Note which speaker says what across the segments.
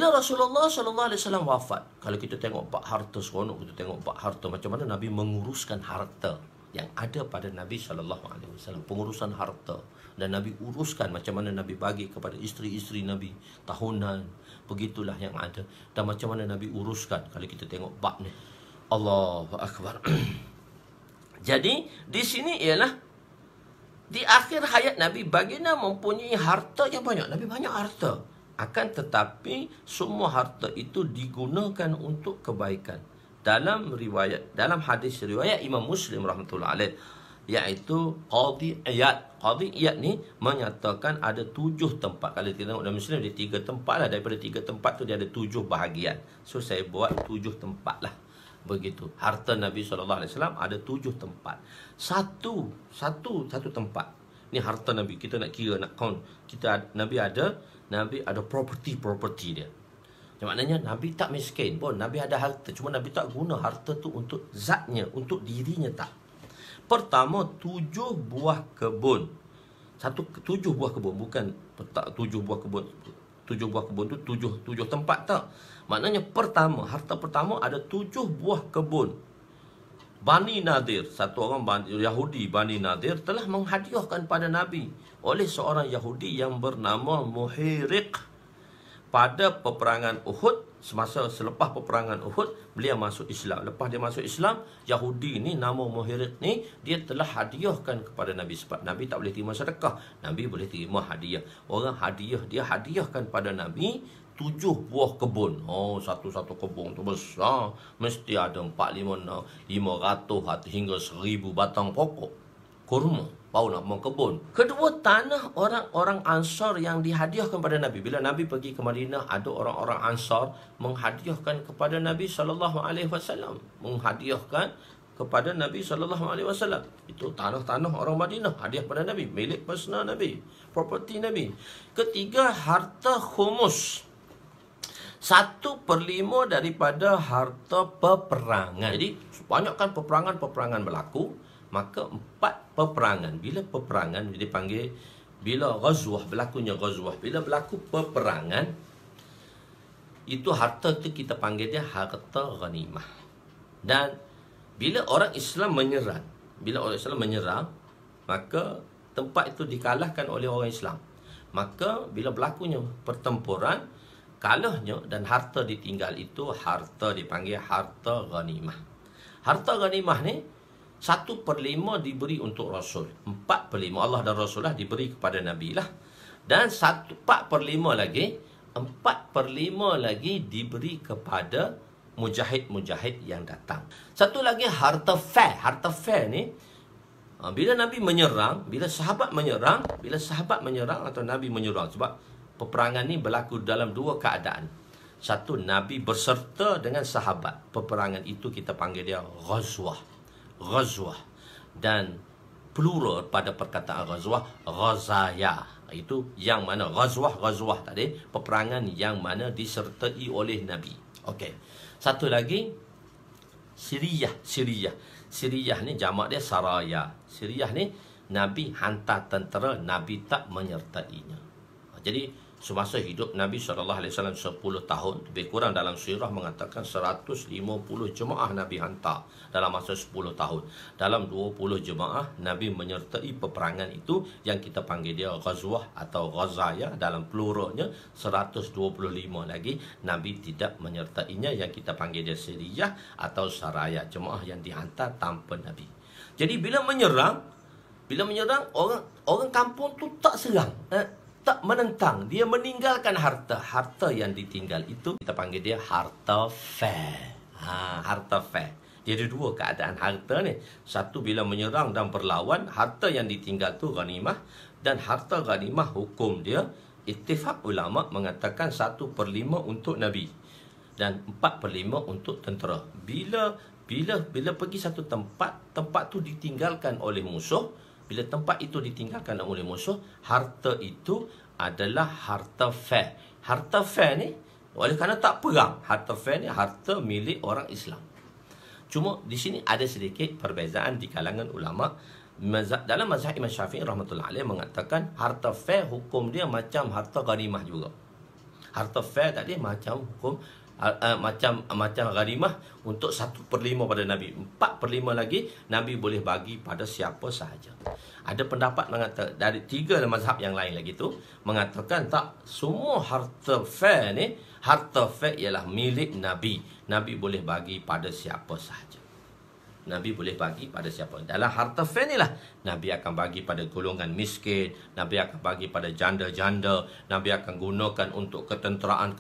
Speaker 1: Bila Rasulullah SAW wafat, kalau kita tengok bab harta seronok, kita tengok bab harta macam mana Nabi menguruskan harta yang ada pada Nabi SAW, pengurusan harta. Dan Nabi uruskan macam mana Nabi bagi kepada isteri-isteri Nabi tahunan, begitulah yang ada. Dan macam mana Nabi uruskan kalau kita tengok bab ni. Allahu Akbar. Jadi di sini ialah di akhir hayat Nabi, baginda mempunyai harta yang banyak. Nabi banyak harta. Akan tetapi semua harta itu digunakan untuk kebaikan. Dalam hadis riwayat Imam Muslim rahmatullah alaih, iaitu Qadhi Iyad. Qadhi Iyad ni menyatakan ada 7 tempat. Kalau kita tengok dalam Muslim, dia 3 tempat lah. Daripada 3 tempat tu dia ada 7 bahagian. So saya buat 7 tempat lah. Begitu. Harta Nabi SAW ada 7 tempat. Satu tempat. Ni harta Nabi. Kita nak kira, nak count. Nabi ada property dia. Maknanya Nabi tak miskin pun. Nabi ada harta. Cuma Nabi tak guna harta tu untuk zatnya, untuk dirinya tak. Pertama, 7 buah kebun. 7 buah kebun. Bukan 7 buah kebun. 7 buah kebun tu 7 tempat tak. Maknanya harta pertama ada 7 buah kebun. Bani Nadir, satu orang Yahudi Bani Nadir telah menghadiahkan pada Nabi oleh seorang Yahudi yang bernama Muhiriq. Pada peperangan Uhud, selepas peperangan Uhud, beliau masuk Islam. Lepas dia masuk Islam, Yahudi ni, nama Muhiriq ni, dia telah hadiahkan kepada Nabi. Sebab Nabi tak boleh terima sedekah, Nabi boleh terima hadiah. Orang dia hadiahkan pada Nabi 7 buah kebun. Satu kebun tu besar, mesti ada 400, 500 hingga 1000 batang pokok kurma. Bau nama kebun. Kedua, tanah orang-orang Ansar yang dihadiahkan kepada Nabi. Bila Nabi pergi ke Madinah, ada orang-orang Ansar menghadiahkan kepada Nabi SAW. Menghadiahkan kepada Nabi SAW. Itu tanah-tanah orang Madinah, hadiah kepada Nabi, milik personal Nabi, properti Nabi. Ketiga, harta khumus. 1/5 daripada harta peperangan. Jadi, banyakkan peperangan berlaku, maka 4 peperangan. Bila peperangan dipanggil, bila ghazwah, berlakunya ghazwah, bila berlaku peperangan, itu harta itu kita panggil dia harta ghanimah. Dan bila orang Islam menyerang, maka tempat itu dikalahkan oleh orang Islam. Maka bila berlakunya pertempuran, kalahnya dan harta ditinggal, itu harta dipanggil harta ghanimah. Harta ghanimah ni 1/5 diberi untuk Rasul, 4/5 Allah dan Rasulullah diberi kepada Nabi lah. Dan 4/5 lagi diberi kepada mujahid-mujahid yang datang. Satu lagi harta fair. Harta fair ni, bila Nabi menyerang, bila sahabat menyerang atau Nabi menyerang, sebab peperangan ni berlaku dalam 2 keadaan. Satu, Nabi berserta dengan sahabat. Peperangan itu kita panggil dia ghazwah. Dan plural pada perkataan ghazwah, ghazaya. Itu yang mana ghazwah tadi, peperangan yang mana disertai oleh Nabi. Okey. Satu lagi, Siriyah ni jamak dia saraya. Siriyah ni Nabi hantar tentera, Nabi tak menyertainya. Jadi semasa hidup Nabi SAW 10 tahun, lebih kurang dalam sirah mengatakan 150 jemaah Nabi hantar dalam masa 10 tahun. Dalam 20 jemaah Nabi menyertai peperangan itu yang kita panggil dia ghazwah atau ghazaya. Dalam pluralnya 125 lagi Nabi tidak menyertainya, yang kita panggil dia siriyah atau saraya, jemaah yang dihantar tanpa Nabi. Jadi bila menyerang orang kampung tu tak serang, tak menentang, dia meninggalkan harta yang ditinggal itu kita panggil dia harta fair. Harta fair. Dia ada 2 keadaan harta ni. Satu, bila menyerang dan berlawan, harta yang ditinggal tu ghanimah. Dan harta ghanimah hukum dia, ittifaq ulama mengatakan 1/5 untuk Nabi dan 4/5 untuk tentera. Bila pergi satu tempat tu ditinggalkan oleh musuh. Bila tempat itu ditinggalkan oleh musuh, harta itu adalah harta fair. Harta fair ni, oleh kerana tak perang, harta fair ni harta milik orang Islam. Cuma di sini ada sedikit perbezaan di kalangan ulama. Dalam mazhab Imam Syafi'i rahmatullahi alaih mengatakan harta fair hukum dia macam harta ghanimah juga. Harta fair tadi macam hukum macam ghanimah untuk 1/5 pada Nabi. 4/5 lagi Nabi boleh bagi pada siapa sahaja. Ada pendapat mengatakan dari 3 mazhab yang lain lagi tu mengatakan tak, semua harta fair ni, harta fair ialah milik Nabi. Nabi boleh bagi pada siapa sahaja. Nabi boleh bagi pada siapa. Dalam harta fair ni lah Nabi akan bagi pada golongan miskin, Nabi akan bagi pada janda-janda, Nabi akan gunakan untuk ketenteraan,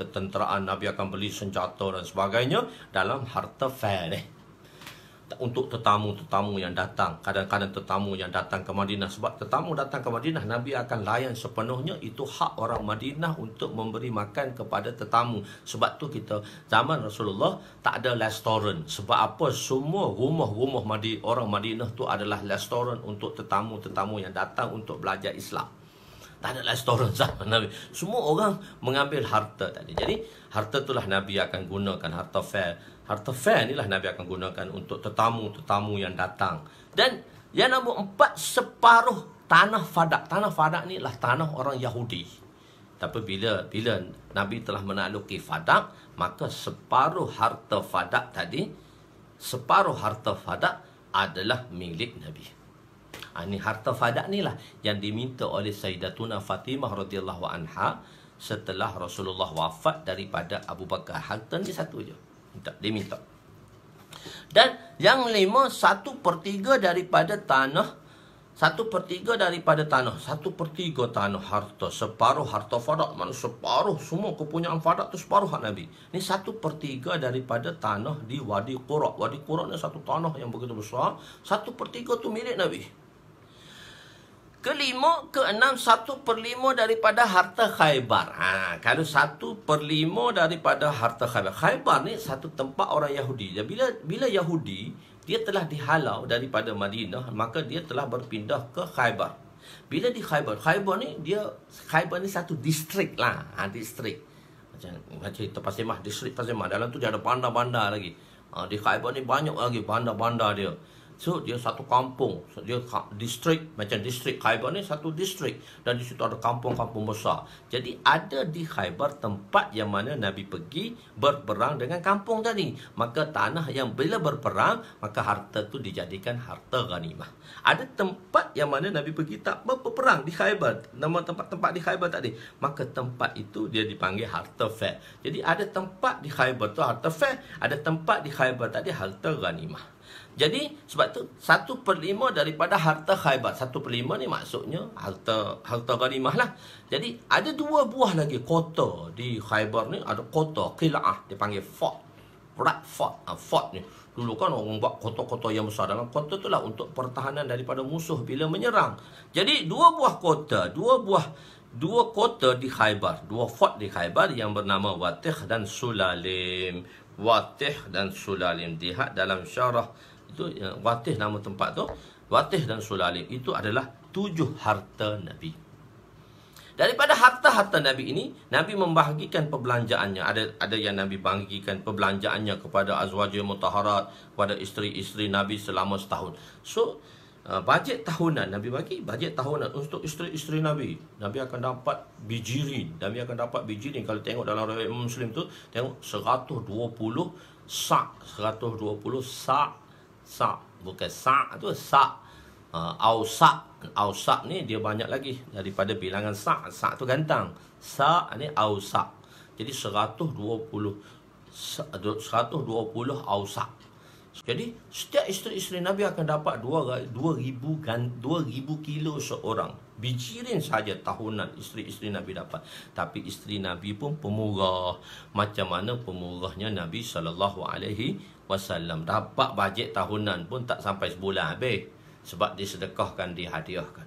Speaker 1: Nabi akan beli senjata dan sebagainya dalam harta fair ni. Untuk tetamu-tetamu yang datang, kadang-kadang tetamu yang datang ke Madinah, sebab tetamu datang ke Madinah, Nabi akan layan sepenuhnya. Itu hak orang Madinah untuk memberi makan kepada tetamu. Sebab tu kita zaman Rasulullah tak ada restoran. Sebab apa? Semua rumah-rumah orang Madinah tu adalah restoran untuk tetamu-tetamu yang datang untuk belajar Islam. Tak ada restoran zaman Nabi. Semua orang mengambil harta tadi. Jadi harta itulah Nabi akan gunakan, harta fair. Harta fair inilah Nabi akan gunakan untuk tetamu-tetamu yang datang. Dan yang nombor 4, separuh tanah Fadak. Tanah Fadak ni lah tanah orang Yahudi. Tapi bila Nabi telah menakluki Fadak, maka separuh harta Fadak tadi, separuh harta Fadak adalah milik Nabi. Ini harta Fadak ni lah yang diminta oleh Sayyidatuna Fatimah radhiyallahu anha setelah Rasulullah wafat daripada Abu Bakar. Harta ni satu je. Dia minta. Dan yang 5, 1/3 daripada tanah, 1/3 daripada tanah, 1/3 tanah harta, separuh harta Fadak, mana separuh semua kepunyaan Fadak tu separuh hak Nabi. Ni 1/3 daripada tanah di Wadi Qura. Wadi Qura ni satu tanah yang begitu besar, 1/3 tu milik Nabi. Kelima, keenam, 1/5 daripada harta Khaybar. Kalau 1/5 daripada harta Khaybar. Khaybar ni satu tempat orang Yahudi. Bila Yahudi, dia telah dihalau daripada Madinah, maka dia telah berpindah ke Khaybar. Bila di Khaybar ni Khaybar ni satu distrik lah. Distrik. Macam kita Pasir Mah, distrik Pasir Mah. Dalam tu dia ada bandar-bandar lagi. Di Khaybar ni banyak lagi bandar-bandar dia. So dia satu kampung, dia distrik, macam distrik Khaybar ni satu distrik, dan di situ ada kampung-kampung besar. Jadi ada di Khaybar tempat yang mana Nabi pergi berperang dengan kampung tadi. Maka tanah yang bila berperang, maka harta tu dijadikan harta ghanimah. Ada tempat yang mana Nabi pergi tak berperang di Khaybar, nama tempat-tempat di Khaybar tadi, maka tempat itu dia dipanggil harta fair. Jadi ada tempat di Khaybar tu harta fair, ada tempat di Khaybar tadi harta ghanimah. Jadi sebab tu 1/5 daripada harta Khaybar. 1/5 ni maksudnya harta ghanimah lah. Jadi ada 2 buah lagi kota di Khaybar ni. Ada kota Qila'ah, dipanggil fort. Fort ni dulu kan orang buat kota-kota yang besar. Dalam kota tu lah untuk pertahanan daripada musuh bila menyerang. Jadi 2 buah kota, 2 kota di Khaybar, 2 fort di Khaybar yang bernama Watih dan Sulalim. Watih dan Sulalim, lihat dalam syarah itu, Watih nama tempat tu, Watih dan Sulalim itu adalah 7 harta Nabi. Daripada harta-harta Nabi ini, Nabi membahagikan perbelanjaannya. Ada yang Nabi bahagikan perbelanjaannya kepada azwajul mutahharat, kepada isteri-isteri Nabi selama setahun. So bajet tahunan Nabi bagi, bajet tahunan untuk isteri-isteri Nabi. Nabi akan dapat bijirin. Nabi akan dapat bijirin. Kalau tengok dalam riwayat Muslim tu, tengok 120 sa', 120 sa', bukan sa' tu sa'. Ausak ni dia banyak lagi daripada bilangan sa'. Sa' tu gantang. Sa' ni ausak. Jadi 120 ausak. Jadi setiap isteri-isteri Nabi akan dapat 2,000 kilo seorang. Bijirin saja tahunan isteri-isteri Nabi dapat. Tapi isteri Nabi pun pemurah. Macam mana pemurahnya Nabi SAW. Dapat bajet tahunan pun tak sampai sebulan habis. Sebab disedekahkan, dihadiahkan.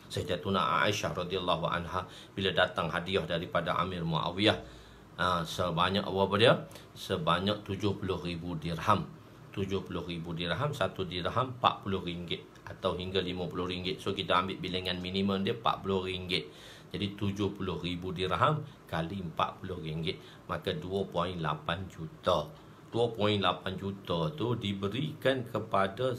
Speaker 1: Sayyidatuna Aisyah radhiyallahu anha bila datang hadiah daripada Amir Muawiyah, sebanyak apa dia? Sebanyak 70,000 dirham. 70,000 dirham, 1 dirham RM40 atau hingga RM50. So kita ambil bilangan minimum dia RM40. Jadi 70,000 dirham kali RM40, maka 2.8 juta. 2.8 juta tu diberikan kepada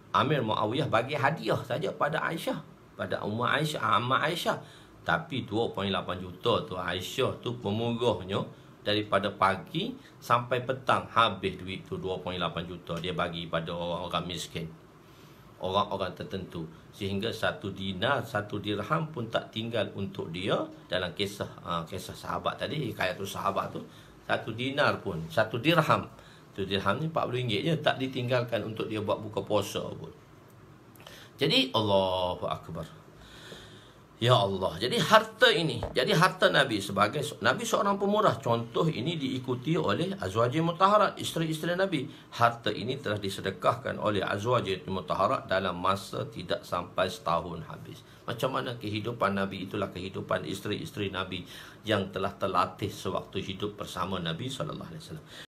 Speaker 1: Amir Muawiyah bagi hadiah saja pada Aisyah, pada Ummah Aisyah, Amma Aisyah. Tapi 2.8 juta tu Aisyah tu pemurahnya, daripada pagi sampai petang habis duit tu 2.8 juta dia bagi pada orang-orang miskin, orang-orang tertentu, sehingga 1 dinar 1 dirham pun tak tinggal untuk dia. Dalam kisah sahabat tadi, hikayatul sahabat tu, 1 dinar pun, 1 dirham, 1 dirham ni 40 ringgit je, tak ditinggalkan untuk dia buat buka puasa pun. Jadi Allahu Akbar, ya Allah. Jadi harta ini, jadi harta Nabi sebagai Nabi seorang pemurah. Contoh ini diikuti oleh azwajil mutahharat, isteri-isteri Nabi. Harta ini telah disedekahkan oleh azwajil mutahharat dalam masa tidak sampai setahun habis. Macam mana kehidupan Nabi? Itulah kehidupan isteri-isteri Nabi yang telah terlatih sewaktu hidup bersama Nabi SAW.